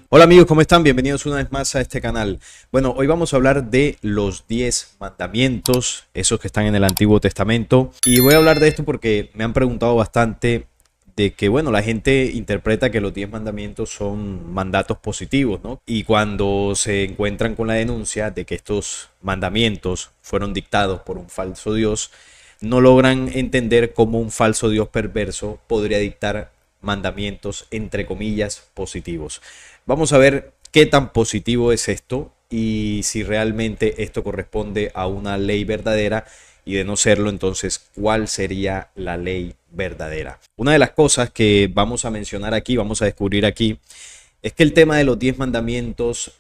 Hola amigos, ¿cómo están? Bienvenidos una vez más a este canal. Bueno, hoy vamos a hablar de los 10 mandamientos, esos que están en el Antiguo Testamento. Y voy a hablar de esto porque me han preguntado bastante de que, bueno, la gente interpreta que los 10 mandamientos son mandatos positivos, ¿no? Y cuando se encuentran con la denuncia de que estos mandamientos fueron dictados por un falso Dios, no logran entender cómo un falso Dios perverso podría dictar mandamientos entre comillas positivos. Vamos a ver qué tan positivo es esto y si realmente esto corresponde a una ley verdadera, y de no serlo, entonces, ¿cuál sería la ley verdadera? Una de las cosas que vamos a mencionar aquí, vamos a descubrir aquí, es que el tema de los 10 mandamientos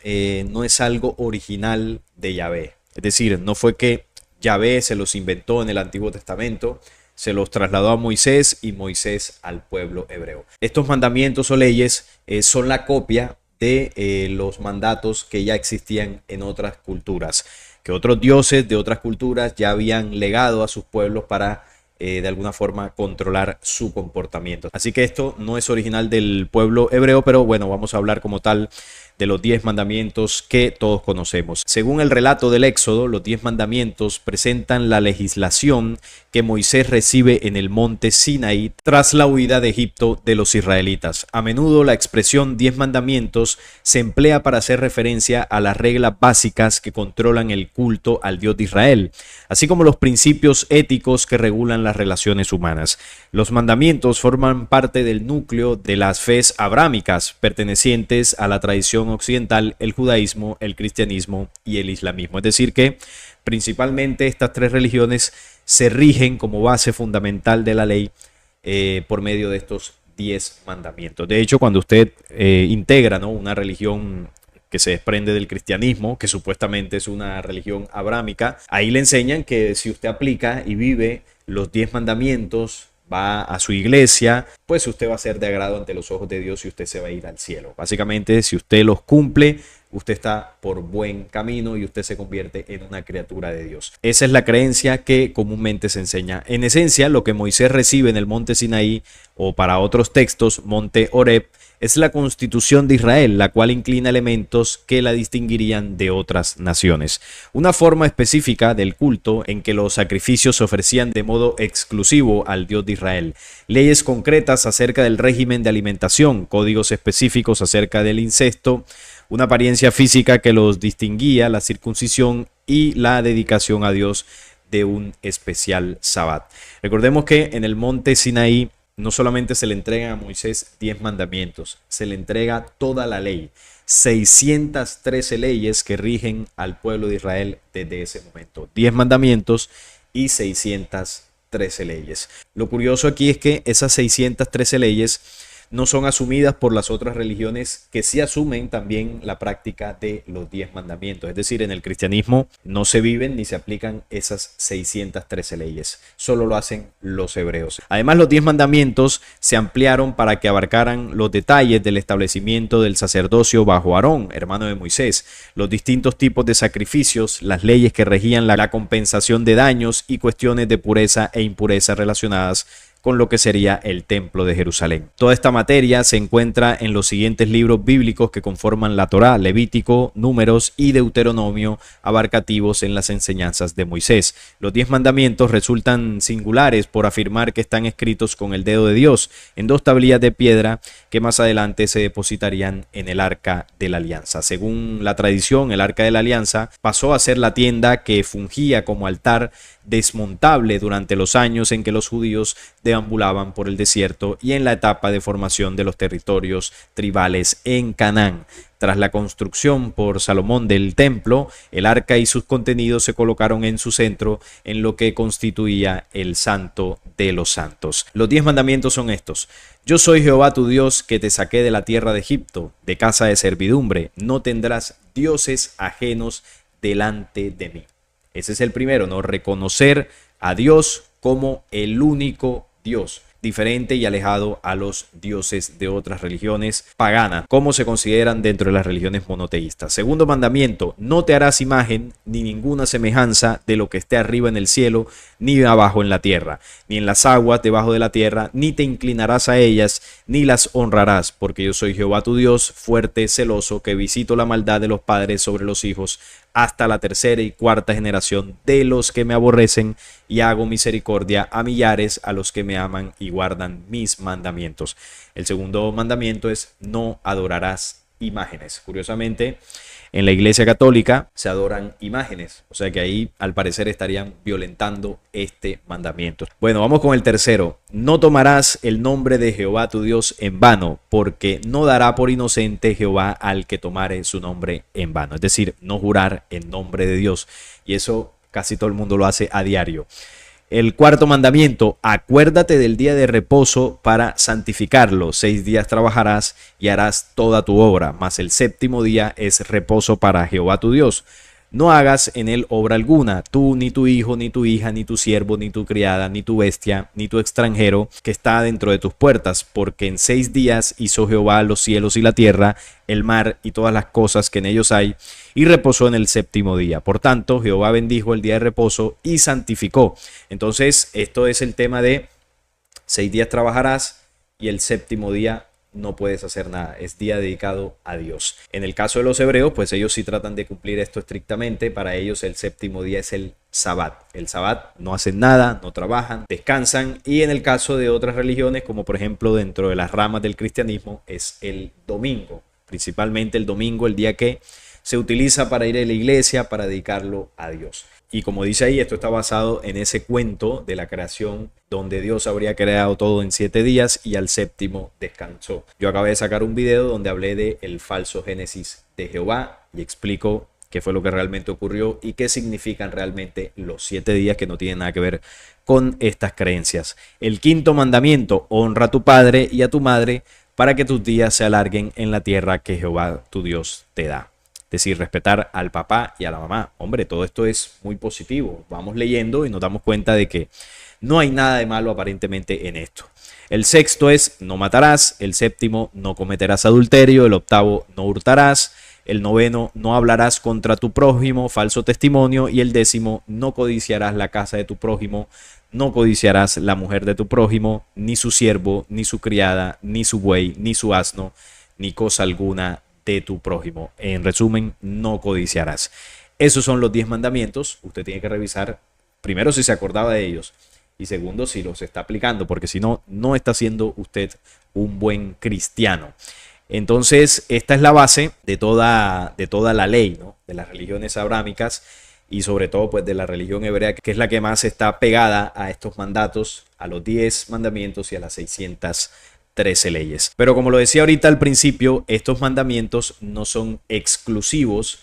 no es algo original de Yahvé. Es decir, no fue que Yahvé se los inventó en el Antiguo Testamento, se los trasladó a Moisés y Moisés al pueblo hebreo. Estos mandamientos o leyes son la copia de los mandatos que ya existían en otras culturas, que otros dioses de otras culturas ya habían legado a sus pueblos para de alguna forma controlar su comportamiento. Así que esto no es original del pueblo hebreo, pero bueno, vamos a hablar como tal de los 10 mandamientos que todos conocemos. Según el relato del Éxodo, los 10 mandamientos presentan la legislación que Moisés recibe en el monte Sinaí tras la huida de Egipto de los israelitas. A menudo la expresión 10 mandamientos se emplea para hacer referencia a las reglas básicas que controlan el culto al Dios de Israel, así como los principios éticos que regulan las relaciones humanas. Los mandamientos forman parte del núcleo de las fes abrámicas, pertenecientes a la tradición occidental, el judaísmo, el cristianismo y el islamismo. Es decir que principalmente estas tres religiones se rigen como base fundamental de la ley por medio de estos 10 mandamientos. De hecho, cuando usted integra, ¿no?, una religión que se desprende del cristianismo, que supuestamente es una religión abrámica, ahí le enseñan que si usted aplica y vive los 10 mandamientos, va a su iglesia, pues usted va a ser de agrado ante los ojos de Dios y usted se va a ir al cielo. Básicamente, si usted los cumple, usted está por buen camino y usted se convierte en una criatura de Dios. Esa es la creencia que comúnmente se enseña. En esencia, lo que Moisés recibe en el monte Sinaí, o para otros textos, monte Horeb, es la constitución de Israel, la cual inclina elementos que la distinguirían de otras naciones. Una forma específica del culto en que los sacrificios se ofrecían de modo exclusivo al Dios de Israel. Leyes concretas acerca del régimen de alimentación, códigos específicos acerca del incesto, una apariencia física que los distinguía, la circuncisión y la dedicación a Dios de un especial sabbat. Recordemos que en el monte Sinaí no solamente se le entregan a Moisés 10 mandamientos, se le entrega toda la ley, 613 leyes que rigen al pueblo de Israel desde ese momento. 10 mandamientos y 613 leyes. Lo curioso aquí es que esas 613 leyes no son asumidas por las otras religiones que sí asumen también la práctica de los 10 mandamientos. Es decir, en el cristianismo no se viven ni se aplican esas 613 leyes. Solo lo hacen los hebreos. Además, los 10 mandamientos se ampliaron para que abarcaran los detalles del establecimiento del sacerdocio bajo Aarón, hermano de Moisés, los distintos tipos de sacrificios, las leyes que regían la compensación de daños y cuestiones de pureza e impureza relacionadas con lo que sería el templo de Jerusalén. Toda esta materia se encuentra en los siguientes libros bíblicos que conforman la Torá: Levítico, Números y Deuteronomio, abarcativos en las enseñanzas de Moisés. Los 10 mandamientos resultan singulares por afirmar que están escritos con el dedo de Dios en 2 tablillas de piedra que más adelante se depositarían en el Arca de la Alianza. Según la tradición, el Arca de la Alianza pasó a ser la tienda que fungía como altar desmontable durante los años en que los judíos deambulaban por el desierto y en la etapa de formación de los territorios tribales en Canaán. Tras la construcción por Salomón del templo, el arca y sus contenidos se colocaron en su centro, en lo que constituía el Santo de los Santos. Los 10 mandamientos son estos: yo soy Jehová tu Dios, que te saqué de la tierra de Egipto, de casa de servidumbre. No tendrás dioses ajenos delante de mí. Ese es el primero, ¿no? Reconocer a Dios como el único Dios. diferente y alejado a los dioses de otras religiones paganas, como se consideran dentro de las religiones monoteístas. Segundo mandamiento, no te harás imagen ni ninguna semejanza de lo que esté arriba en el cielo, ni abajo en la tierra, ni en las aguas debajo de la tierra, ni te inclinarás a ellas, ni las honrarás, porque yo soy Jehová tu Dios, fuerte, celoso, que visito la maldad de los padres sobre los hijos, hasta la tercera y cuarta generación de los que me aborrecen, y hago misericordia a millares, a los que me aman y guardan mis mandamientos. El segundo mandamiento es: no adorarás imágenes. Curiosamente, en la Iglesia Católica se adoran imágenes, o sea que ahí al parecer estarían violentando este mandamiento. Bueno, vamos con el tercero. No tomarás el nombre de Jehová tu Dios en vano, porque no dará por inocente Jehová al que tomare su nombre en vano. Es decir, no jurar en nombre de Dios. Y eso casi todo el mundo lo hace a diario. El cuarto mandamiento: acuérdate del día de reposo para santificarlo. 6 días trabajarás y harás toda tu obra, mas el séptimo día es reposo para Jehová tu Dios. No hagas en él obra alguna, tú, ni tu hijo, ni tu hija, ni tu siervo, ni tu criada, ni tu bestia, ni tu extranjero que está dentro de tus puertas, porque en 6 días hizo Jehová los cielos y la tierra, el mar y todas las cosas que en ellos hay, y reposó en el séptimo día. Por tanto, Jehová bendijo el día de reposo y santificó. Entonces, esto es el tema de 6 días trabajarás y el séptimo día no puedes hacer nada, es día dedicado a Dios. En el caso de los hebreos, pues ellos sí tratan de cumplir esto estrictamente. Para ellos el séptimo día es el Sabbat. El Sabbat no hacen nada, no trabajan, descansan. Y en el caso de otras religiones, como por ejemplo dentro de las ramas del cristianismo, es el domingo. Principalmente el domingo, el día que se utiliza para ir a la iglesia, para dedicarlo a Dios. Y como dice ahí, esto está basado en ese cuento de la creación, donde Dios habría creado todo en 7 días y al séptimo descansó. Yo acabé de sacar un video donde hablé de el falso Génesis de Jehová y explico qué fue lo que realmente ocurrió y qué significan realmente los 7 días, que no tienen nada que ver con estas creencias. El quinto mandamiento: honra a tu padre y a tu madre, para que tus días se alarguen en la tierra que Jehová tu Dios te da. Es decir, respetar al papá y a la mamá. Hombre, todo esto es muy positivo. Vamos leyendo y nos damos cuenta de que no hay nada de malo aparentemente en esto. El sexto es: no matarás. El séptimo: no cometerás adulterio. El octavo: no hurtarás. El noveno: no hablarás contra tu prójimo, falso testimonio. Y el décimo: no codiciarás la casa de tu prójimo. No codiciarás la mujer de tu prójimo, ni su siervo, ni su criada, ni su buey, ni su asno, ni cosa alguna de tu prójimo. En resumen, no codiciarás. Esos son los 10 mandamientos. Usted tiene que revisar primero si se acordaba de ellos y segundo si los está aplicando, porque si no, no está siendo usted un buen cristiano. Entonces, esta es la base de toda la ley, ¿no?, de las religiones abrámicas y sobre todo pues de la religión hebrea, que es la que más está pegada a estos mandatos, a los 10 mandamientos y a las 613 leyes. Pero como lo decía ahorita al principio, estos mandamientos no son exclusivos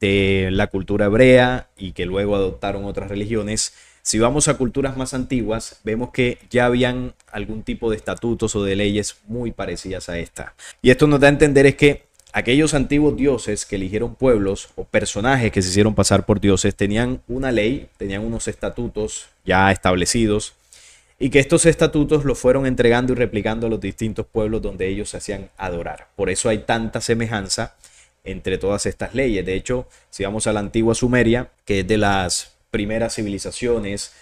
de la cultura hebrea y que luego adoptaron otras religiones. Si vamos a culturas más antiguas, vemos que ya habían algún tipo de estatutos o de leyes muy parecidas a esta. Y esto nos da a entender es que aquellos antiguos dioses que eligieron pueblos o personajes que se hicieron pasar por dioses tenían una ley, tenían unos estatutos ya establecidos, y que estos estatutos los fueron entregando y replicando a los distintos pueblos donde ellos se hacían adorar. Por eso hay tanta semejanza entre todas estas leyes. De hecho, si vamos a la antigua Sumeria, que es de las primeras civilizaciones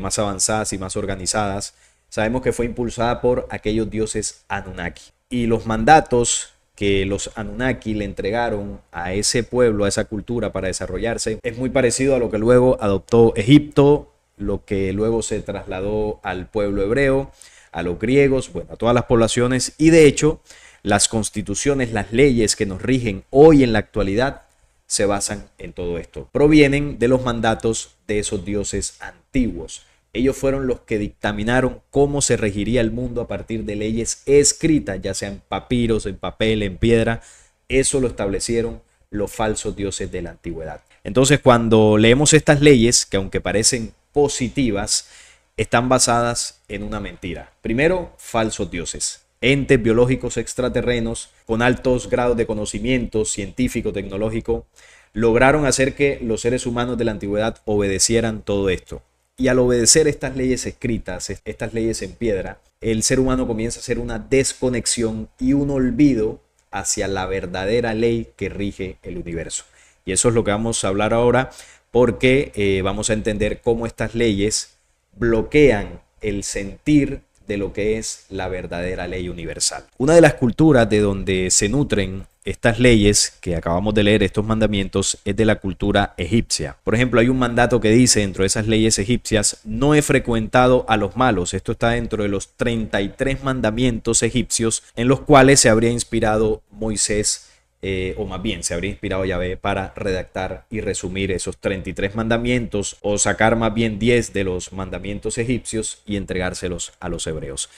más avanzadas y más organizadas, sabemos que fue impulsada por aquellos dioses Anunnaki. Y los mandatos que los Anunnaki le entregaron a ese pueblo, a esa cultura para desarrollarse, es muy parecido a lo que luego adoptó Egipto, lo que luego se trasladó al pueblo hebreo, a los griegos, bueno, a todas las poblaciones. Y de hecho, las constituciones, las leyes que nos rigen hoy en la actualidad se basan en todo esto. Provienen de los mandatos de esos dioses antiguos. Ellos fueron los que dictaminaron cómo se regiría el mundo a partir de leyes escritas, ya sean en papiros, en papel, en piedra. Eso lo establecieron los falsos dioses de la antigüedad. Entonces, cuando leemos estas leyes, que aunque parecen positivas, están basadas en una mentira. Primero, falsos dioses. Entes biológicos extraterrenos con altos grados de conocimiento científico, tecnológico, lograron hacer que los seres humanos de la antigüedad obedecieran todo esto. Y al obedecer estas leyes escritas, estas leyes en piedra, el ser humano comienza a hacer una desconexión y un olvido hacia la verdadera ley que rige el universo. Y eso es lo que vamos a hablar ahora, porque vamos a entender cómo estas leyes bloquean el sentir de lo que es la verdadera ley universal. Una de las culturas de donde se nutren estas leyes que acabamos de leer, estos mandamientos, es de la cultura egipcia. Por ejemplo, hay un mandato que dice dentro de esas leyes egipcias: no he frecuentado a los malos. Esto está dentro de los 33 mandamientos egipcios en los cuales se habría inspirado Moisés, o más bien se habría inspirado Yahvé para redactar y resumir esos 33 mandamientos, o sacar más bien 10 de los mandamientos egipcios y entregárselos a los hebreos.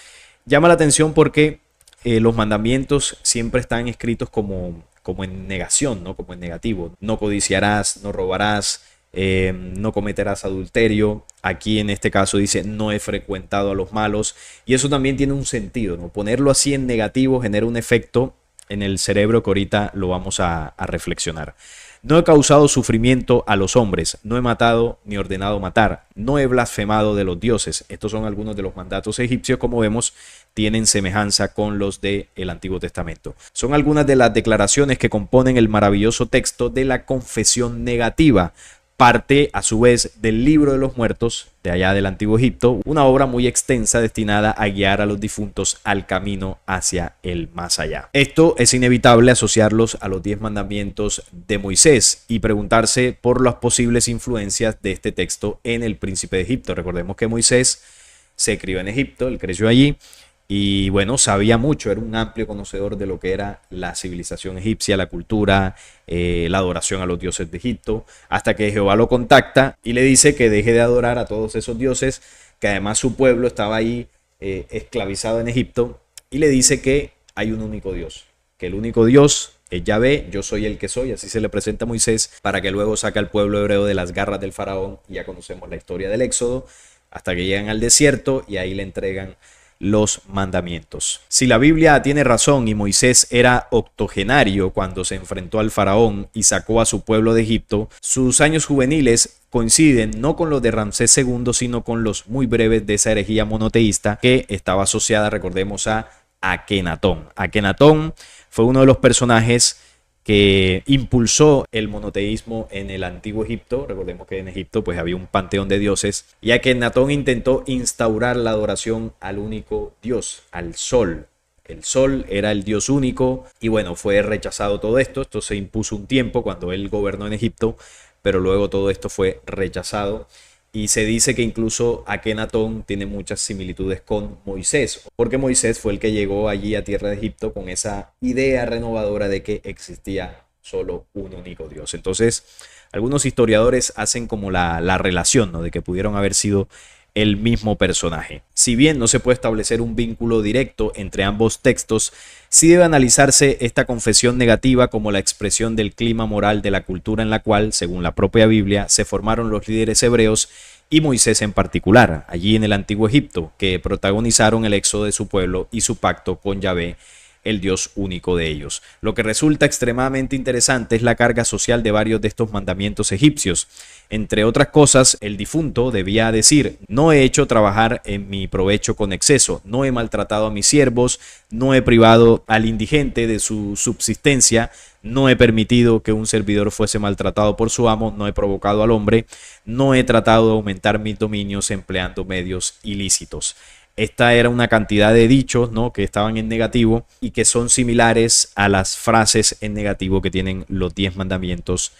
Llama la atención porque los mandamientos siempre están escritos como en negación, ¿no? Como en negativo. No codiciarás, no robarás, no cometerás adulterio. Aquí en este caso dice: no he frecuentado a los malos. Y eso también tiene un sentido, ¿no? Ponerlo así en negativo genera un efecto en el cerebro que ahorita lo vamos a reflexionar. No he causado sufrimiento a los hombres, no he matado ni ordenado matar, no he blasfemado de los dioses. Estos son algunos de los mandatos egipcios, como vemos, tienen semejanza con los del Antiguo Testamento. Son algunas de las declaraciones que componen el maravilloso texto de la confesión negativa, parte a su vez del Libro de los Muertos de allá del Antiguo Egipto, una obra muy extensa destinada a guiar a los difuntos al camino hacia el más allá. Esto es inevitable asociarlos a los 10 mandamientos de Moisés y preguntarse por las posibles influencias de este texto en el príncipe de Egipto. Recordemos que Moisés se crió en Egipto, él creció allí. Y bueno, sabía mucho, era un amplio conocedor de lo que era la civilización egipcia, la cultura, la adoración a los dioses de Egipto, hasta que Jehová lo contacta y le dice que deje de adorar a todos esos dioses, que además su pueblo estaba ahí esclavizado en Egipto, y le dice que hay un único Dios, que el único Dios es Yahvé, yo soy el que soy. Así se le presenta a Moisés, para que luego saque al pueblo hebreo de las garras del faraón, y ya conocemos la historia del Éxodo, hasta que llegan al desierto y ahí le entregan los mandamientos. Si la Biblia tiene razón y Moisés era octogenario cuando se enfrentó al faraón y sacó a su pueblo de Egipto, sus años juveniles coinciden no con los de Ramsés II, sino con los muy breves de esa herejía monoteísta que estaba asociada, recordemos, a Akenatón. Akenatón fue uno de los personajes que impulsó el monoteísmo en el Antiguo Egipto. Recordemos que en Egipto pues había un panteón de dioses, y Akenatón intentó instaurar la adoración al único Dios, al sol. El sol era el Dios único, y bueno, fue rechazado todo esto. Esto se impuso un tiempo cuando él gobernó en Egipto, pero luego todo esto fue rechazado. Y se dice que incluso Akenatón tiene muchas similitudes con Moisés, porque Moisés fue el que llegó allí a tierra de Egipto con esa idea renovadora de que existía solo un único Dios. Entonces, algunos historiadores hacen como la relación, ¿no?, de que pudieron haber sido el mismo personaje. Si bien no se puede establecer un vínculo directo entre ambos textos, sí debe analizarse esta confesión negativa como la expresión del clima moral de la cultura en la cual, según la propia Biblia, se formaron los líderes hebreos y Moisés en particular, allí en el Antiguo Egipto, que protagonizaron el éxodo de su pueblo y su pacto con Yahvé, el Dios único de ellos. Lo que resulta extremadamente interesante es la carga social de varios de estos mandamientos egipcios. Entre otras cosas, el difunto debía decir: no he hecho trabajar en mi provecho con exceso, no he maltratado a mis siervos, no he privado al indigente de su subsistencia, no he permitido que un servidor fuese maltratado por su amo, no he provocado al hombre, no he tratado de aumentar mis dominios empleando medios ilícitos. Esta era una cantidad de dichos, ¿no?, que estaban en negativo y que son similares a las frases en negativo que tienen los 10 mandamientos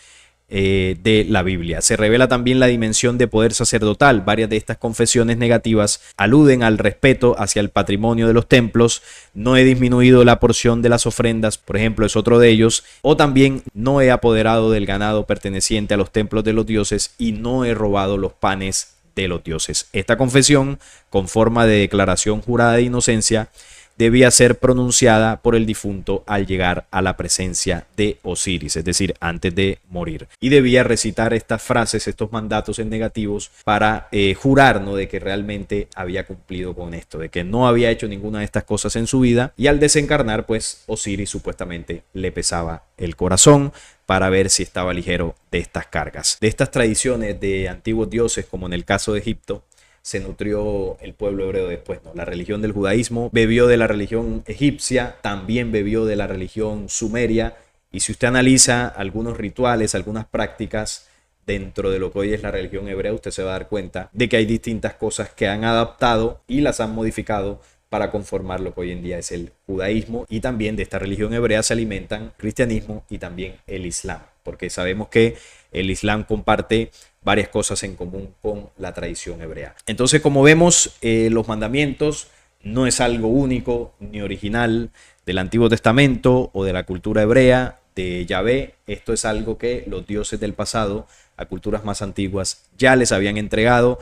de la Biblia. Se revela también la dimensión de poder sacerdotal. Varias de estas confesiones negativas aluden al respeto hacia el patrimonio de los templos. No he disminuido la porción de las ofrendas, por ejemplo, es otro de ellos. O también: no he apoderado del ganado perteneciente a los templos de los dioses, y no he robado los panes de los dioses. Esta confesión, con forma de declaración jurada de inocencia, debía ser pronunciada por el difunto al llegar a la presencia de Osiris, es decir, antes de morir. Y debía recitar estas frases, estos mandatos en negativos para jurar, ¿no?, de que realmente había cumplido con esto, de que no había hecho ninguna de estas cosas en su vida. Y al desencarnar, pues Osiris supuestamente le pesaba el corazón para ver si estaba ligero de estas cargas. De estas tradiciones de antiguos dioses, como en el caso de Egipto, se nutrió el pueblo hebreo después, ¿no? La religión del judaísmo bebió de la religión egipcia, también bebió de la religión sumeria, y si usted analiza algunos rituales, algunas prácticas dentro de lo que hoy es la religión hebrea, usted se va a dar cuenta de que hay distintas cosas que han adaptado y las han modificado para conformar lo que hoy en día es el judaísmo, y también de esta religión hebrea se alimentan el cristianismo y también el islam, porque sabemos que el islam comparte varias cosas en común con la tradición hebrea. Entonces, como vemos, los mandamientos no es algo único ni original del Antiguo Testamento o de la cultura hebrea de Yahvé. Esto es algo que los dioses del pasado a culturas más antiguas ya les habían entregado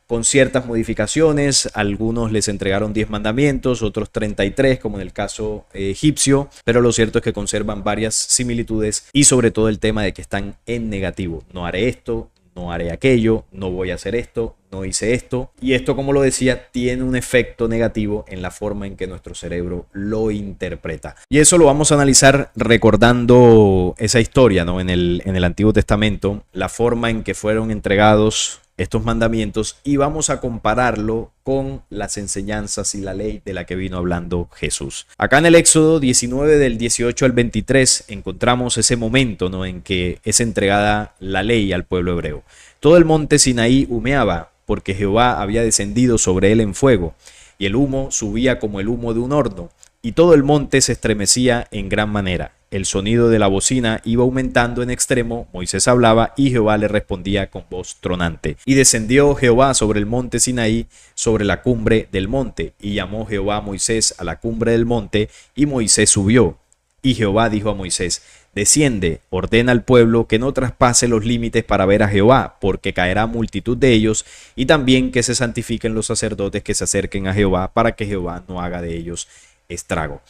con ciertas modificaciones. Algunos les entregaron 10 mandamientos, otros 33, como en el caso egipcio, pero lo cierto es que conservan varias similitudes y sobre todo el tema de que están en negativo. No haré esto, no haré aquello, no voy a hacer esto, no hice esto. Y esto, como lo decía, tiene un efecto negativo en la forma en que nuestro cerebro lo interpreta. Y eso lo vamos a analizar recordando esa historia, ¿no? En el Antiguo Testamento, la forma en que fueron entregados estos mandamientos, y vamos a compararlo con las enseñanzas y la ley de la que vino hablando Jesús. Acá en el Éxodo 19 del 18 al 23 encontramos ese momento, ¿no?, en que es entregada la ley al pueblo hebreo. Todo el monte Sinaí humeaba porque Jehová había descendido sobre él en fuego, y el humo subía como el humo de un horno, y todo el monte se estremecía en gran manera. El sonido de la bocina iba aumentando en extremo, Moisés hablaba y Jehová le respondía con voz tronante. Y descendió Jehová sobre el monte Sinaí, sobre la cumbre del monte, y llamó Jehová a Moisés a la cumbre del monte, y Moisés subió. Y Jehová dijo a Moisés: desciende, ordena al pueblo que no traspase los límites para ver a Jehová, porque caerá multitud de ellos, y también que se santifiquen los sacerdotes que se acerquen a Jehová, para que Jehová no haga de ellos estrago.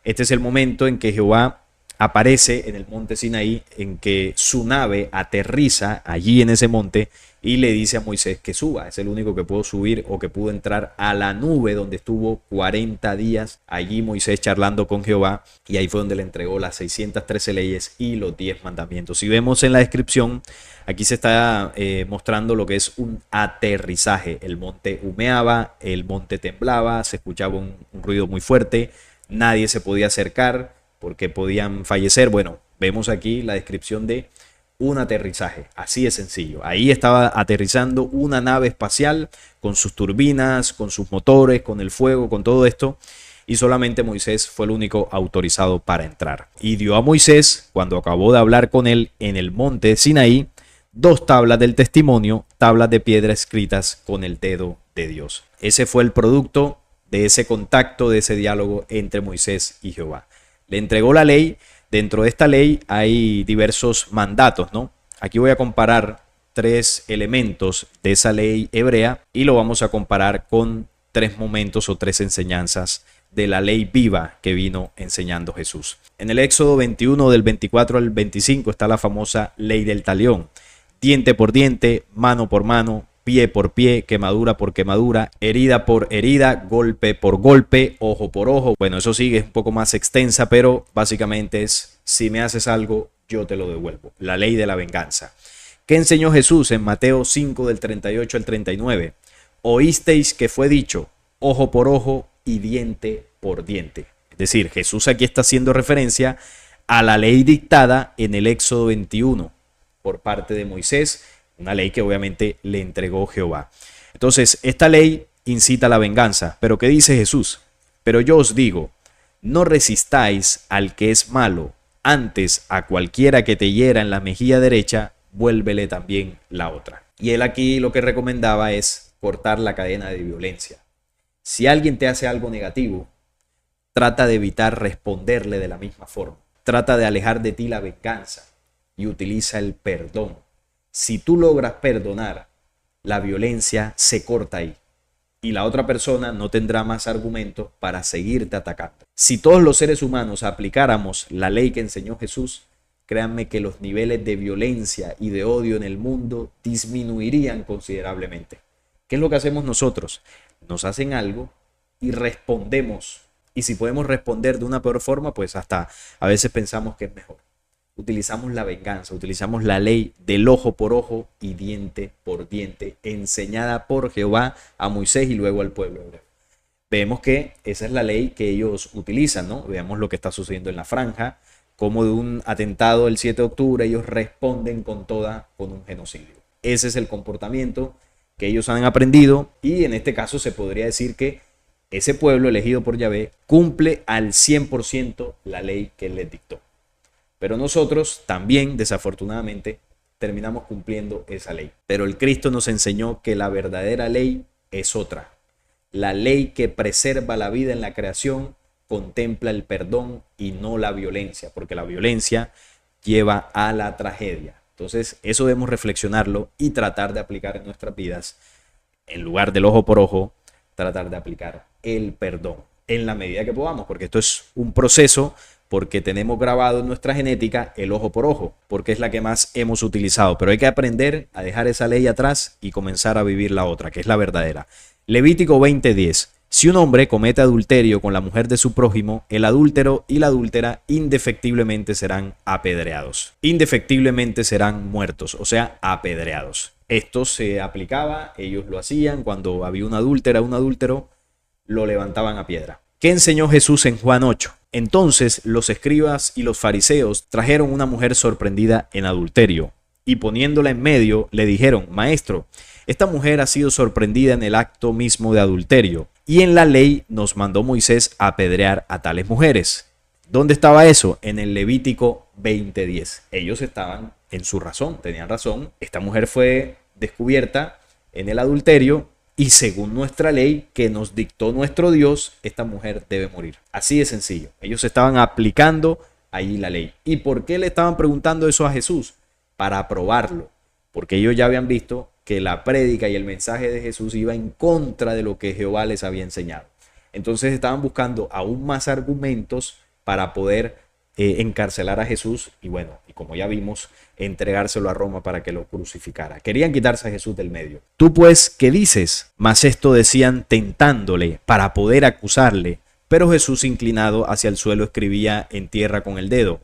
Este es el momento en que Jehová aparece en el monte Sinaí, en que su nave aterriza allí en ese monte y le dice a Moisés que suba. Es el único que pudo subir o que pudo entrar a la nube donde estuvo 40 días allí Moisés charlando con Jehová, y ahí fue donde le entregó las 613 leyes y los 10 mandamientos. Si vemos en la descripción, aquí se está mostrando lo que es un aterrizaje. El monte humeaba, el monte temblaba, se escuchaba un ruido muy fuerte, nadie se podía acercar porque podían fallecer. Bueno, vemos aquí la descripción de un aterrizaje, así de sencillo. Ahí estaba aterrizando una nave espacial con sus turbinas, con sus motores, con el fuego, con todo esto, y solamente Moisés fue el único autorizado para entrar. Y dio a Moisés, cuando acabó de hablar con él en el monte Sinaí, 2 tablas del testimonio, tablas de piedra escritas con el dedo de Dios. Ese fue el producto de ese contacto, de ese diálogo entre Moisés y Jehová. Le entregó la ley. Dentro de esta ley hay diversos mandatos, ¿no? Aquí voy a comparar 3 elementos de esa ley hebrea y lo vamos a comparar con 3 momentos o 3 enseñanzas de la ley viva que vino enseñando Jesús. En el Éxodo 21 del 24 al 25 está la famosa ley del talión: diente por diente, mano por mano, pie por pie, quemadura por quemadura, herida por herida, golpe por golpe, ojo por ojo. Bueno, eso sigue, es un poco más extensa, pero básicamente es: si me haces algo, yo te lo devuelvo. La ley de la venganza. ¿Qué enseñó Jesús en Mateo 5 del 38 al 39? Oísteis que fue dicho: ojo por ojo y diente por diente. Es decir, Jesús aquí está haciendo referencia a la ley dictada en el Éxodo 21 por parte de Moisés, una ley que obviamente le entregó Jehová. Entonces, esta ley incita a la venganza. ¿Pero qué dice Jesús? Pero yo os digo, no resistáis al que es malo, antes a cualquiera que te hiera en la mejilla derecha, vuélvele también la otra. Y él aquí lo que recomendaba es cortar la cadena de violencia. Si alguien te hace algo negativo, trata de evitar responderle de la misma forma. Trata de alejar de ti la venganza y utiliza el perdón. Si tú logras perdonar, la violencia se corta ahí. y la otra persona no tendrá más argumentos para seguirte atacando. Si todos los seres humanos aplicáramos la ley que enseñó Jesús, créanme que los niveles de violencia y de odio en el mundo disminuirían considerablemente. ¿Qué es lo que hacemos nosotros? Nos hacen algo y respondemos. Y si podemos responder de una peor forma, pues hasta a veces pensamos que es mejor. Utilizamos la venganza, utilizamos la ley del ojo por ojo y diente por diente, enseñada por Jehová a Moisés y luego al pueblo hebreo. Vemos que esa es la ley que ellos utilizan, ¿no? Veamos lo que está sucediendo en la franja, como de un atentado el 7 de octubre ellos responden con un genocidio. Ese es el comportamiento que ellos han aprendido y en este caso se podría decir que ese pueblo elegido por Yahvé cumple al 100% la ley que él les dictó. Pero nosotros también, desafortunadamente, terminamos cumpliendo esa ley. Pero el Cristo nos enseñó que la verdadera ley es otra. La ley que preserva la vida en la creación contempla el perdón y no la violencia, porque la violencia lleva a la tragedia. Entonces, eso debemos reflexionarlo y tratar de aplicar en nuestras vidas. En lugar del ojo por ojo, tratar de aplicar el perdón en la medida que podamos, porque esto es un proceso, porque tenemos grabado en nuestra genética el ojo por ojo, porque es la que más hemos utilizado. Pero hay que aprender a dejar esa ley atrás y comenzar a vivir la otra, que es la verdadera. Levítico 20:10. Si un hombre comete adulterio con la mujer de su prójimo, el adúltero y la adúltera indefectiblemente serán apedreados. Indefectiblemente serán muertos, o sea, apedreados. Esto se aplicaba, ellos lo hacían, cuando había una adúltera, un adúltero, lo levantaban a piedra. ¿Qué enseñó Jesús en Juan 8? Entonces los escribas y los fariseos trajeron una mujer sorprendida en adulterio y poniéndola en medio le dijeron: Maestro, esta mujer ha sido sorprendida en el acto mismo de adulterio y en la ley nos mandó Moisés a apedrear a tales mujeres. ¿Dónde estaba eso? En el Levítico 20:10. Ellos estaban en su razón, tenían razón. Esta mujer fue descubierta en el adulterio y según nuestra ley que nos dictó nuestro Dios, esta mujer debe morir. Así de sencillo. Ellos estaban aplicando ahí la ley. ¿Y por qué le estaban preguntando eso a Jesús? Para probarlo. Porque ellos ya habían visto que la prédica y el mensaje de Jesús iba en contra de lo que Jehová les había enseñado. Entonces estaban buscando aún más argumentos para poder encarcelar a Jesús y bueno, y como ya vimos, entregárselo a Roma para que lo crucificara. Querían quitarse a Jesús del medio. Tú pues, ¿qué dices? Mas esto decían tentándole para poder acusarle, pero Jesús inclinado hacia el suelo escribía en tierra con el dedo.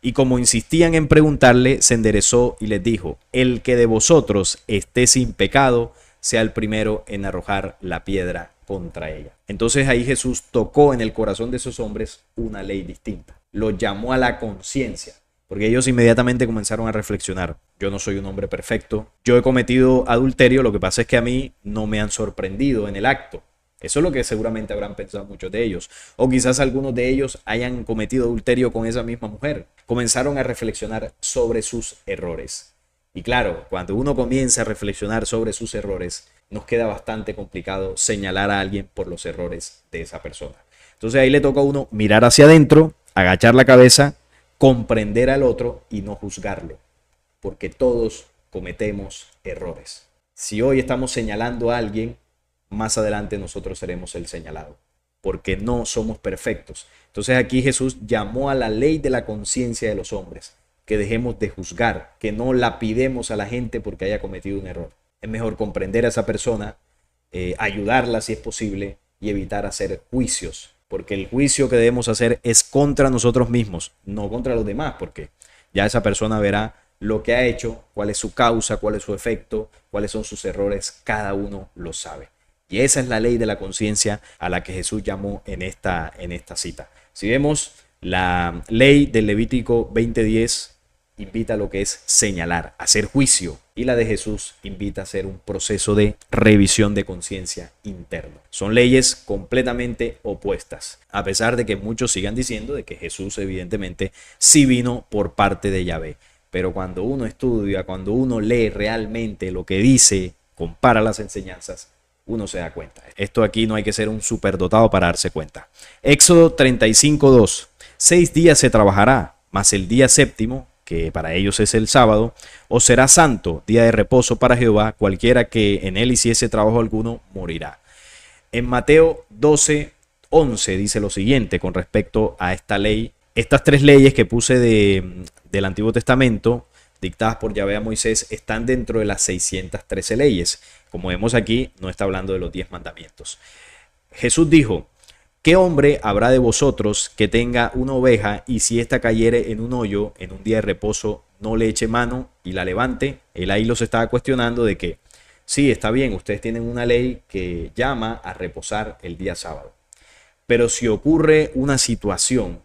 Y como insistían en preguntarle, se enderezó y les dijo: el que de vosotros esté sin pecado, sea el primero en arrojar la piedra contra ella. Entonces ahí Jesús tocó en el corazón de esos hombres una ley distinta. Los llamó a la conciencia, porque ellos inmediatamente comenzaron a reflexionar: yo no soy un hombre perfecto, yo he cometido adulterio, lo que pasa es que a mí no me han sorprendido en el acto. Eso es lo que seguramente habrán pensado muchos de ellos. O quizás algunos de ellos hayan cometido adulterio con esa misma mujer. Comenzaron a reflexionar sobre sus errores. Y claro, cuando uno comienza a reflexionar sobre sus errores, nos queda bastante complicado señalar a alguien por los errores de esa persona. Entonces ahí le toca a uno mirar hacia adentro, agachar la cabeza, comprender al otro y no juzgarlo. Porque todos cometemos errores. Si hoy estamos señalando a alguien, más adelante nosotros seremos el señalado, porque no somos perfectos. Entonces aquí Jesús llamó a la ley de la conciencia de los hombres, que dejemos de juzgar, que no lapidemos a la gente porque haya cometido un error. Es mejor comprender a esa persona, ayudarla si es posible y evitar hacer juicios, porque el juicio que debemos hacer es contra nosotros mismos, no contra los demás, porque ya esa persona verá lo que ha hecho, cuál es su causa, cuál es su efecto, cuáles son sus errores, cada uno lo sabe. Y esa es la ley de la conciencia a la que Jesús llamó en esta cita. Si vemos, la ley del Levítico 20:10 invita a lo que es señalar, hacer juicio. Y la de Jesús invita a hacer un proceso de revisión de conciencia interno. Son leyes completamente opuestas. A pesar de que muchos sigan diciendo de que Jesús evidentemente sí vino por parte de Yahvé. Pero cuando uno estudia, cuando uno lee realmente lo que dice, compara las enseñanzas, uno se da cuenta. Esto aquí no hay que ser un superdotado para darse cuenta. Éxodo 35:2. 6 días se trabajará, mas el día séptimo, que para ellos es el sábado, os será santo, día de reposo para Jehová. Cualquiera que en él hiciese trabajo alguno morirá. En Mateo 12:11 dice lo siguiente con respecto a esta ley. Estas 3 leyes que puse del Antiguo Testamento, dictadas por Yahvé a Moisés, están dentro de las 613 leyes. Como vemos aquí, no está hablando de los 10 mandamientos. Jesús dijo: ¿qué hombre habrá de vosotros que tenga una oveja y si ésta cayere en un hoyo en un día de reposo, no le eche mano y la levante? Él ahí los estaba cuestionando de que sí, está bien, ustedes tienen una ley que llama a reposar el día sábado, pero si ocurre una situación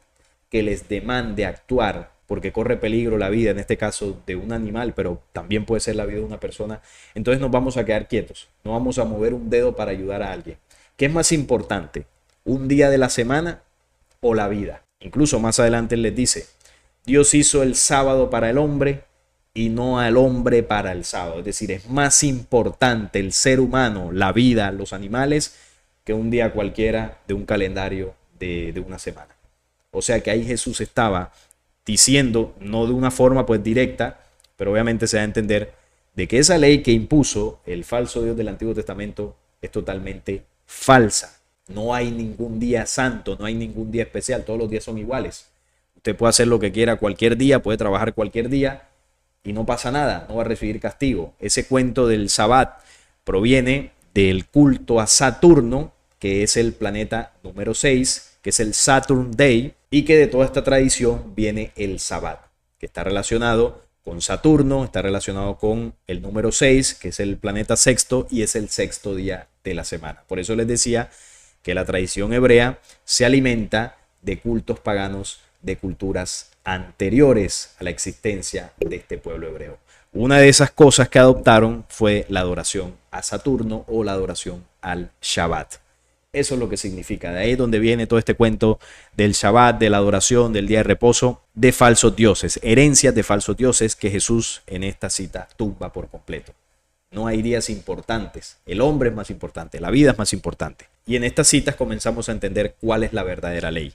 que les demande actuar porque corre peligro la vida, en este caso de un animal, pero también puede ser la vida de una persona, entonces nos vamos a quedar quietos, no vamos a mover un dedo para ayudar a alguien. ¿Qué es más importante? ¿Un día de la semana o la vida? Incluso más adelante él les dice: Dios hizo el sábado para el hombre y no al hombre para el sábado. Es decir, es más importante el ser humano, la vida, los animales, que un día cualquiera de un calendario de una semana. O sea que ahí Jesús estaba diciendo, no de una forma pues directa, pero obviamente se da a entender de que esa ley que impuso el falso Dios del Antiguo Testamento es totalmente falsa. No hay ningún día santo, no hay ningún día especial, todos los días son iguales. Usted puede hacer lo que quiera cualquier día, puede trabajar cualquier día y no pasa nada, no va a recibir castigo. Ese cuento del Sabbat proviene del culto a Saturno, que es el planeta número 6, que es el Saturn Day, y que de toda esta tradición viene el Sabbat, que está relacionado con Saturno, está relacionado con el número 6, que es el planeta sexto y es el sexto día de la semana. Por eso les decía que la tradición hebrea se alimenta de cultos paganos de culturas anteriores a la existencia de este pueblo hebreo. Una de esas cosas que adoptaron fue la adoración a Saturno o la adoración al Shabbat. Eso es lo que significa. De ahí es donde viene todo este cuento del Shabbat, de la adoración, del día de reposo, de falsos dioses, herencias de falsos dioses que Jesús en esta cita tumba por completo. No hay días importantes. El hombre es más importante, la vida es más importante. Y en estas citas comenzamos a entender cuál es la verdadera ley.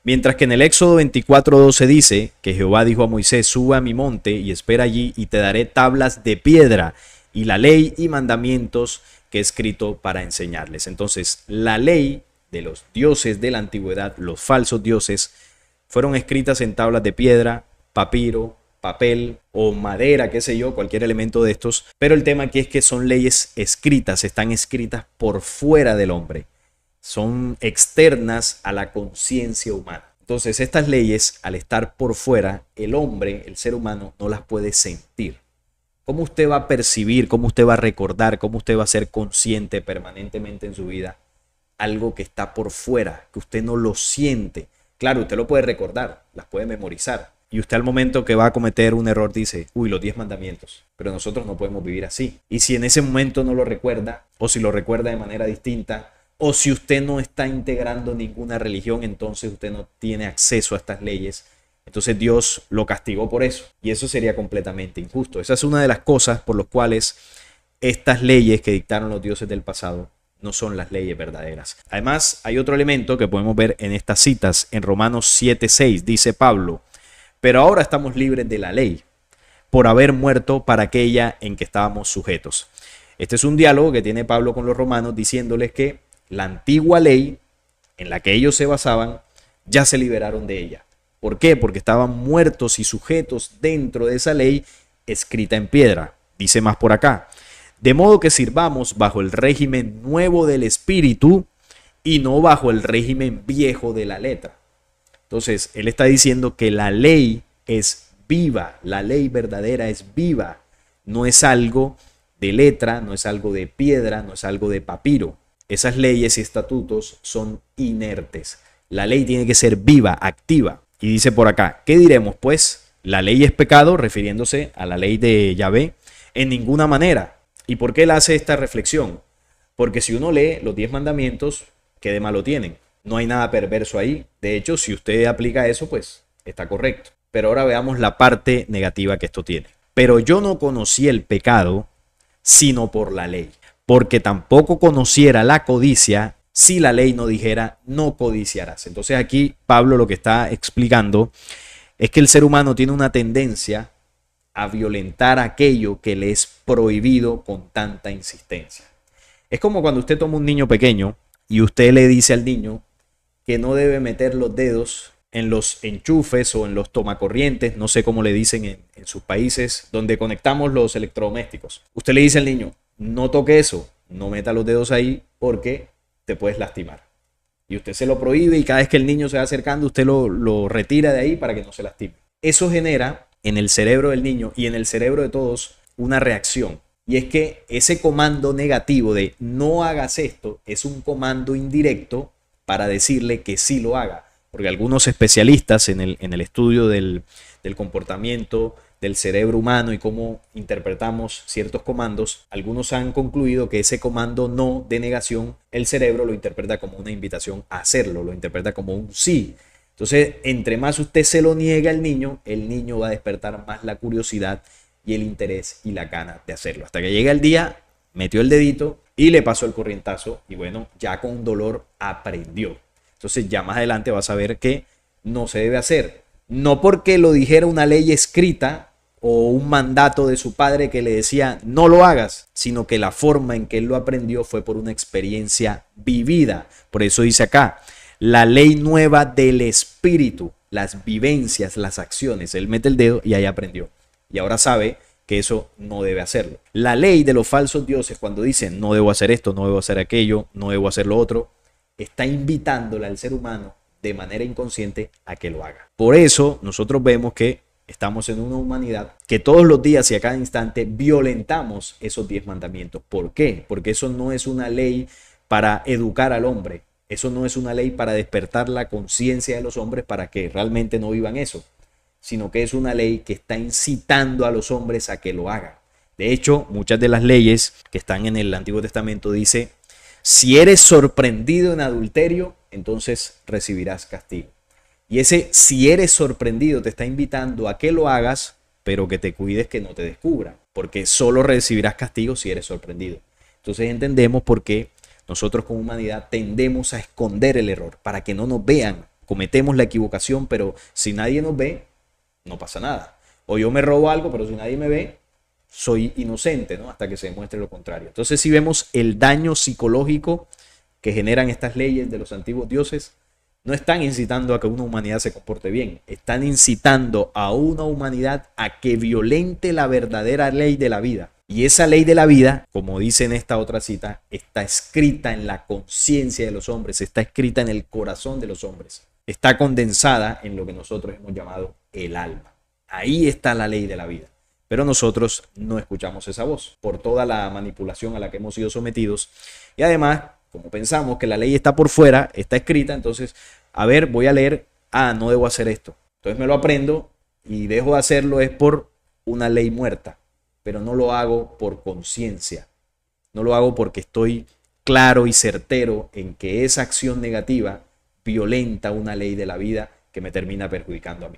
Mientras que en el Éxodo 24:12 dice que Jehová dijo a Moisés: sube a mi monte y espera allí y te daré tablas de piedra y la ley y mandamientos que he escrito para enseñarles. Entonces, la ley de los dioses de la antigüedad, los falsos dioses, fueron escritas en tablas de piedra, papiro, papel o madera, qué sé yo, cualquier elemento de estos. Pero el tema aquí es que son leyes escritas, están escritas por fuera del hombre. Son externas a la conciencia humana. Entonces, estas leyes, al estar por fuera, el hombre, el ser humano, no las puede sentir. ¿Cómo usted va a percibir, cómo usted va a recordar, cómo usted va a ser consciente permanentemente en su vida algo que está por fuera, que usted no lo siente? Claro, usted lo puede recordar, las puede memorizar. Y usted al momento que va a cometer un error dice: uy, los 10 mandamientos. Pero nosotros no podemos vivir así. Y si en ese momento no lo recuerda, o si lo recuerda de manera distinta, o si usted no está integrando ninguna religión, entonces usted no tiene acceso a estas leyes. Entonces Dios lo castigó por eso. Y eso sería completamente injusto. Esa es una de las cosas por las cuales estas leyes que dictaron los dioses del pasado no son las leyes verdaderas. Además, hay otro elemento que podemos ver en estas citas. En Romanos 7:6 dice Pablo: pero ahora estamos libres de la ley, por haber muerto para aquella en que estábamos sujetos. Este es un diálogo que tiene Pablo con los romanos diciéndoles que la antigua ley en la que ellos se basaban ya se liberaron de ella. ¿Por qué? Porque estaban muertos y sujetos dentro de esa ley escrita en piedra. Dice más por acá: de modo que sirvamos bajo el régimen nuevo del espíritu y no bajo el régimen viejo de la letra. Entonces, él está diciendo que la ley es viva, la ley verdadera es viva, no es algo de letra, no es algo de piedra, no es algo de papiro. Esas leyes y estatutos son inertes. La ley tiene que ser viva, activa. Y dice por acá: ¿qué diremos pues? ¿La ley es pecado?, refiriéndose a la ley de Yahvé. En ninguna manera. ¿Y por qué él hace esta reflexión? Porque si uno lee los 10 mandamientos, ¿qué de malo tienen? No hay nada perverso ahí. De hecho, si usted aplica eso, pues está correcto. Pero ahora veamos la parte negativa que esto tiene. Pero yo no conocí el pecado sino por la ley, porque tampoco conociera la codicia si la ley no dijera no codiciarás. Entonces aquí Pablo lo que está explicando es que el ser humano tiene una tendencia a violentar aquello que le es prohibido con tanta insistencia. Es como cuando usted toma un niño pequeño y usted le dice al niño que no debe meter los dedos en los enchufes o en los tomacorrientes, no sé cómo le dicen en sus países, donde conectamos los electrodomésticos. Usted le dice al niño, no toque eso, no meta los dedos ahí porque te puedes lastimar. Y usted se lo prohíbe y cada vez que el niño se va acercando, usted lo retira de ahí para que no se lastime. Eso genera en el cerebro del niño y en el cerebro de todos una reacción. Y es que ese comando negativo de no hagas esto es un comando indirecto para decirle que sí lo haga. Porque algunos especialistas en el estudio del comportamiento del cerebro humano y cómo interpretamos ciertos comandos, algunos han concluido que ese comando no de negación, el cerebro lo interpreta como una invitación a hacerlo, lo interpreta como un sí. Entonces, entre más usted se lo niega al niño, el niño va a despertar más la curiosidad y el interés y la gana de hacerlo. Hasta que llega el día, metió el dedito y le pasó el corrientazo y bueno, ya con dolor aprendió. Entonces ya más adelante vas a ver que no se debe hacer. No porque lo dijera una ley escrita o un mandato de su padre que le decía no lo hagas, sino que la forma en que él lo aprendió fue por una experiencia vivida. Por eso dice acá, la ley nueva del espíritu, las vivencias, las acciones. Él mete el dedo y ahí aprendió. Y ahora sabe que eso no debe hacerlo. La ley de los falsos dioses, cuando dicen no debo hacer esto, no debo hacer aquello, no debo hacer lo otro, está invitándole al ser humano de manera inconsciente a que lo haga. Por eso nosotros vemos que estamos en una humanidad que todos los días y a cada instante violentamos esos 10 mandamientos. ¿Por qué? Porque eso no es una ley para educar al hombre. Eso no es una ley para despertar la conciencia de los hombres para que realmente no vivan eso, sino que es una ley que está incitando a los hombres a que lo hagan. De hecho, muchas de las leyes que están en el Antiguo Testamento dice, si eres sorprendido en adulterio, entonces recibirás castigo. Y ese si eres sorprendido te está invitando a que lo hagas, pero que te cuides que no te descubran, porque solo recibirás castigo si eres sorprendido. Entonces entendemos por qué nosotros como humanidad tendemos a esconder el error, para que no nos vean. Cometemos la equivocación, pero si nadie nos ve, no pasa nada. O yo me robo algo, pero si nadie me ve, soy inocente, ¿no? Hasta que se demuestre lo contrario. Entonces, si vemos el daño psicológico que generan estas leyes de los antiguos dioses, no están incitando a que una humanidad se comporte bien, están incitando a una humanidad a que violente la verdadera ley de la vida. Y esa ley de la vida, como dice en esta otra cita, está escrita en la conciencia de los hombres, está escrita en el corazón de los hombres, está condensada en lo que nosotros hemos llamado el alma. Ahí está la ley de la vida. Pero nosotros no escuchamos esa voz por toda la manipulación a la que hemos sido sometidos. Y además, como pensamos que la ley está por fuera, está escrita, entonces, a ver, voy a leer, no debo hacer esto. Entonces me lo aprendo y dejo de hacerlo es por una ley muerta, pero no lo hago por conciencia. No lo hago porque estoy claro y certero en que esa acción negativa violenta una ley de la vida que me termina perjudicando a mí.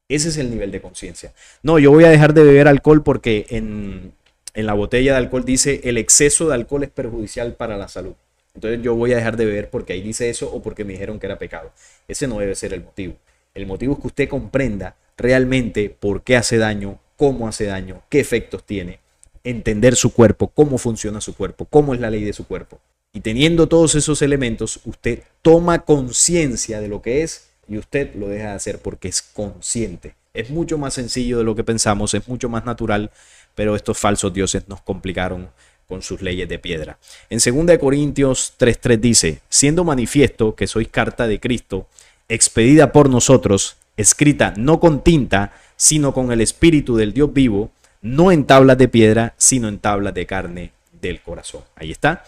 Ese es el nivel de conciencia. No, yo voy a dejar de beber alcohol porque en la botella de alcohol dice el exceso de alcohol es perjudicial para la salud. Entonces yo voy a dejar de beber porque ahí dice eso o porque me dijeron que era pecado. Ese no debe ser el motivo. El motivo es que usted comprenda realmente por qué hace daño, cómo hace daño, qué efectos tiene, entender su cuerpo, cómo funciona su cuerpo, cómo es la ley de su cuerpo. Y teniendo todos esos elementos, usted toma conciencia de lo que es y usted lo deja de hacer porque es consciente. Es mucho más sencillo de lo que pensamos, es mucho más natural, pero estos falsos dioses nos complicaron con sus leyes de piedra. En 2 Corintios 3:3 dice, siendo manifiesto que sois carta de Cristo, expedida por nosotros, escrita no con tinta, sino con el Espíritu del Dios vivo, no en tablas de piedra, sino en tablas de carne del corazón. Ahí está.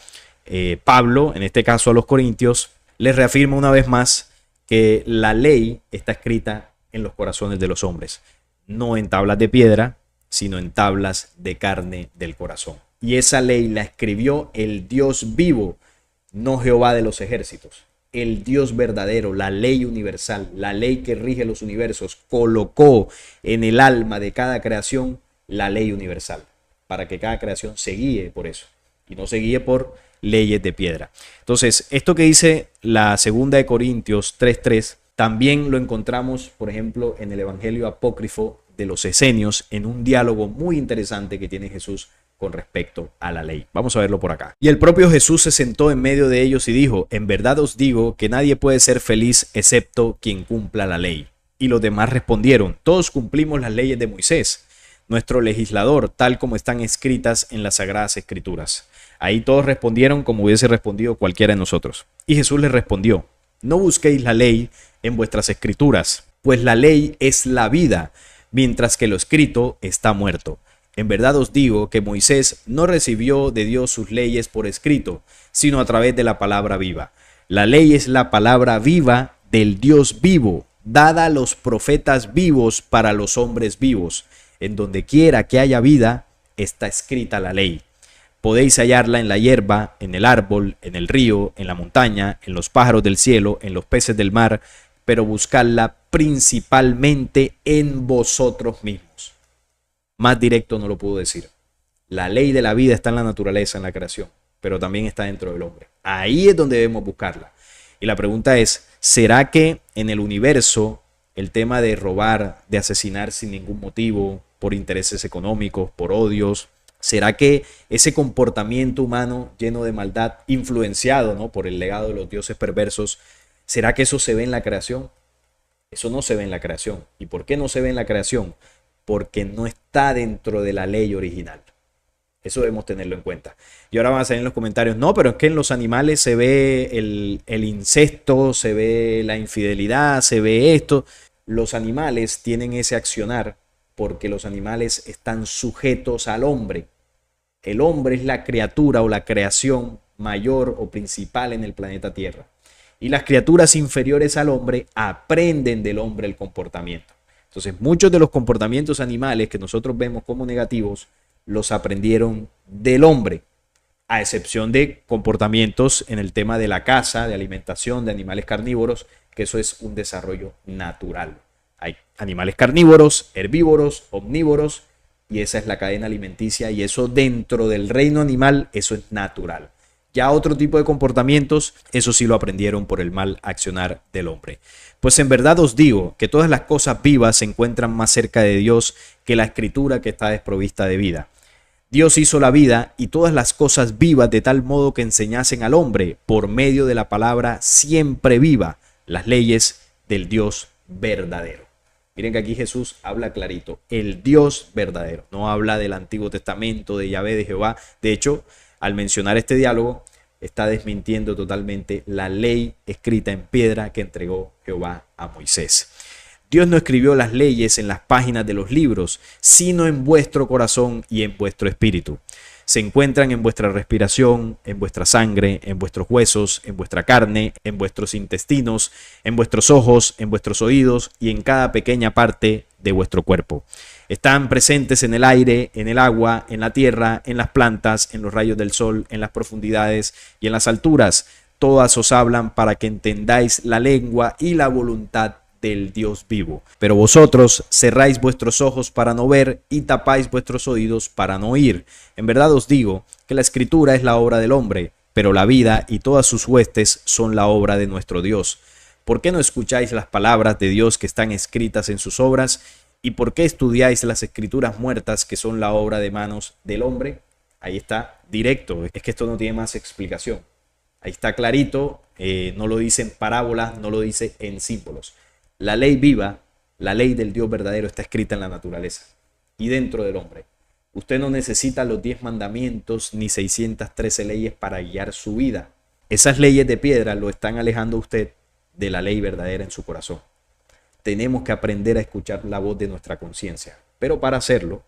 Pablo, en este caso a los Corintios, les reafirma una vez más que la ley está escrita en los corazones de los hombres, no en tablas de piedra, sino en tablas de carne del corazón. Y esa ley la escribió el Dios vivo, no Jehová de los ejércitos. El Dios verdadero, la ley universal, la ley que rige los universos, colocó en el alma de cada creación la ley universal, para que cada creación se guíe por eso y no se guíe por leyes de piedra. Entonces, esto que dice la 2 Corintios 3:3, también lo encontramos, por ejemplo, en el Evangelio apócrifo de los Esenios, en un diálogo muy interesante que tiene Jesús con respecto a la ley. Vamos a verlo por acá. Y el propio Jesús se sentó en medio de ellos y dijo: en verdad os digo que nadie puede ser feliz excepto quien cumpla la ley. Y los demás respondieron: todos cumplimos las leyes de Moisés, nuestro legislador, tal como están escritas en las Sagradas Escrituras. Ahí todos respondieron como hubiese respondido cualquiera de nosotros. Y Jesús les respondió: no busquéis la ley en vuestras escrituras, pues la ley es la vida, mientras que lo escrito está muerto. En verdad os digo que Moisés no recibió de Dios sus leyes por escrito, sino a través de la palabra viva. La ley es la palabra viva del Dios vivo, dada a los profetas vivos para los hombres vivos. En donde quiera que haya vida, está escrita la ley. Podéis hallarla en la hierba, en el árbol, en el río, en la montaña, en los pájaros del cielo, en los peces del mar, pero buscadla principalmente en vosotros mismos. Más directo no lo puedo decir. La ley de la vida está en la naturaleza, en la creación, pero también está dentro del hombre. Ahí es donde debemos buscarla. Y la pregunta es: ¿será que en el universo el tema de robar, de asesinar sin ningún motivo, por intereses económicos, por odios, será que ese comportamiento humano lleno de maldad, influenciado, ¿no?, por el legado de los dioses perversos, será que eso se ve en la creación? Eso no se ve en la creación. ¿Y por qué no se ve en la creación? Porque no está dentro de la ley original. Eso debemos tenerlo en cuenta. Y ahora van a salir en los comentarios: no, pero es que en los animales se ve el incesto, se ve la infidelidad, se ve esto. Los animales tienen ese accionar porque los animales están sujetos al hombre. El hombre es la criatura o la creación mayor o principal en el planeta Tierra. Y las criaturas inferiores al hombre aprenden del hombre el comportamiento. Entonces, muchos de los comportamientos animales que nosotros vemos como negativos los aprendieron del hombre, a excepción de comportamientos en el tema de la caza, de alimentación de animales carnívoros, que eso es un desarrollo natural. Hay animales carnívoros, herbívoros, omnívoros, y esa es la cadena alimenticia, y eso dentro del reino animal, eso es natural. Ya otro tipo de comportamientos, eso sí lo aprendieron por el mal accionar del hombre. Pues en verdad os digo que todas las cosas vivas se encuentran más cerca de Dios que la escritura que está desprovista de vida. Dios hizo la vida y todas las cosas vivas de tal modo que enseñasen al hombre por medio de la palabra siempre viva las leyes del Dios verdadero. Miren que aquí Jesús habla clarito: el Dios verdadero. No habla del Antiguo Testamento, de Yahvé, de Jehová. De hecho, al mencionar este diálogo, está desmintiendo totalmente la ley escrita en piedra que entregó Jehová a Moisés. Dios no escribió las leyes en las páginas de los libros, sino en vuestro corazón y en vuestro espíritu. Se encuentran en vuestra respiración, en vuestra sangre, en vuestros huesos, en vuestra carne, en vuestros intestinos, en vuestros ojos, en vuestros oídos y en cada pequeña parte de vuestro cuerpo. Están presentes en el aire, en el agua, en la tierra, en las plantas, en los rayos del sol, en las profundidades y en las alturas. Todas os hablan para que entendáis la lengua y la voluntad del Dios vivo. Pero vosotros cerráis vuestros ojos para no ver y tapáis vuestros oídos para no oír. En verdad os digo que la escritura es la obra del hombre, pero la vida y todas sus huestes son la obra de nuestro Dios. ¿Por qué no escucháis las palabras de Dios que están escritas en sus obras? ¿Y por qué estudiáis las escrituras muertas que son la obra de manos del hombre? Ahí está directo, es que esto no tiene más explicación. Ahí está clarito, no lo dice en parábolas, no lo dice en símbolos. La ley viva, la ley del Dios verdadero está escrita en la naturaleza y dentro del hombre. Usted no necesita los 10 mandamientos ni 613 leyes para guiar su vida. Esas leyes de piedra lo están alejando a usted de la ley verdadera en su corazón. Tenemos que aprender a escuchar la voz de nuestra conciencia, pero para hacerlo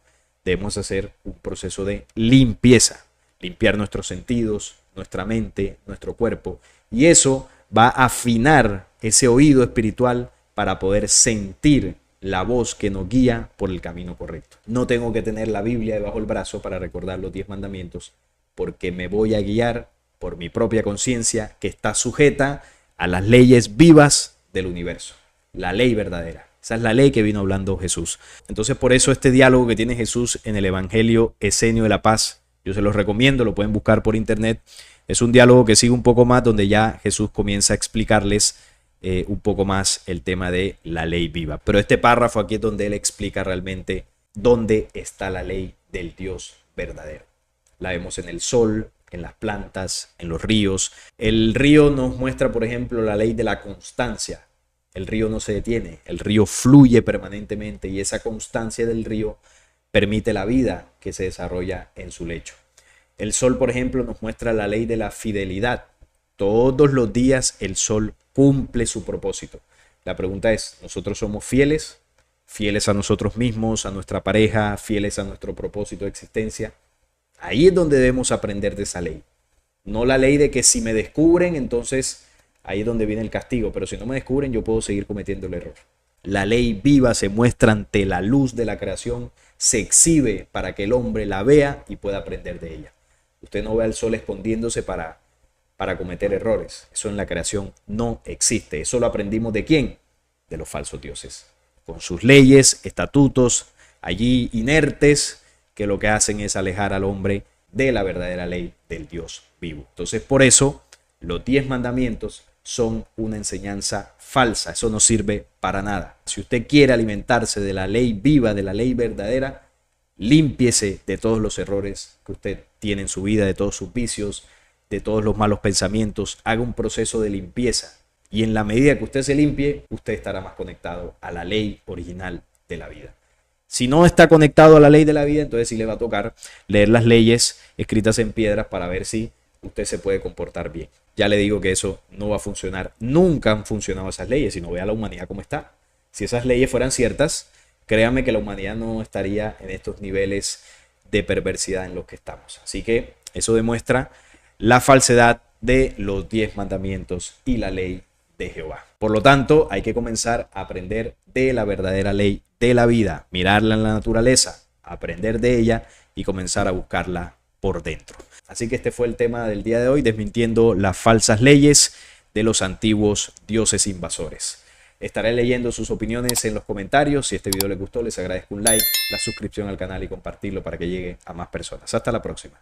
debemos hacer un proceso de limpieza, limpiar nuestros sentidos, nuestra mente, nuestro cuerpo, y eso va a afinar ese oído espiritual para poder sentir la voz que nos guía por el camino correcto. No tengo que tener la Biblia debajo del brazo para recordar los 10 mandamientos, porque me voy a guiar por mi propia conciencia que está sujeta a las leyes vivas del universo, la ley verdadera. Esa es la ley que vino hablando Jesús. Entonces, por eso este diálogo que tiene Jesús en el Evangelio Esenio de la Paz, yo se los recomiendo, lo pueden buscar por internet. Es un diálogo que sigue un poco más, donde ya Jesús comienza a explicarles un poco más el tema de la ley viva. Pero este párrafo aquí es donde él explica realmente dónde está la ley del Dios verdadero. la vemos en el sol, en las plantas, en los ríos. El río nos muestra, por ejemplo, la ley de la constancia. El río no se detiene, el río fluye permanentemente y esa constancia del río permite la vida que se desarrolla en su lecho. El sol, por ejemplo, nos muestra la ley de la fidelidad. Todos los días el sol cumple su propósito. La pregunta es, ¿nosotros somos fieles? ¿Fieles a nosotros mismos, a nuestra pareja, fieles a nuestro propósito de existencia? Ahí es donde debemos aprender de esa ley. No la ley de que si me descubren, entonces ahí es donde viene el castigo. Pero si no me descubren, yo puedo seguir cometiendo el error. La ley viva se muestra ante la luz de la creación, se exhibe para que el hombre la vea y pueda aprender de ella. Usted no ve al sol escondiéndose para cometer errores. Eso en la creación no existe. Eso lo aprendimos ¿de quién? De los falsos dioses. Con sus leyes, estatutos, allí inertes, que lo que hacen es alejar al hombre de la verdadera ley del Dios vivo. Entonces, por eso, los 10 mandamientos son una enseñanza falsa. Eso no sirve para nada. Si usted quiere alimentarse de la ley viva, de la ley verdadera, límpiese de todos los errores que usted tiene en su vida, de todos sus vicios, de todos los malos pensamientos. Haga un proceso de limpieza. Y en la medida que usted se limpie, usted estará más conectado a la ley original de la vida. Si no está conectado a la ley de la vida, entonces sí le va a tocar leer las leyes escritas en piedras para ver si usted se puede comportar bien. Ya le digo que eso no va a funcionar. Nunca han funcionado esas leyes, sino vea la humanidad como está. Si esas leyes fueran ciertas, créanme que la humanidad no estaría en estos niveles de perversidad en los que estamos. Así que eso demuestra la falsedad de los 10 mandamientos y la ley de Jehová. Por lo tanto, hay que comenzar a aprender de la verdadera ley de la vida, mirarla en la naturaleza, aprender de ella y comenzar a buscarla por dentro. Así que este fue el tema del día de hoy, desmintiendo las falsas leyes de los antiguos dioses invasores. Estaré leyendo sus opiniones en los comentarios. Si este video les gustó, les agradezco un like, la suscripción al canal y compartirlo para que llegue a más personas. Hasta la próxima.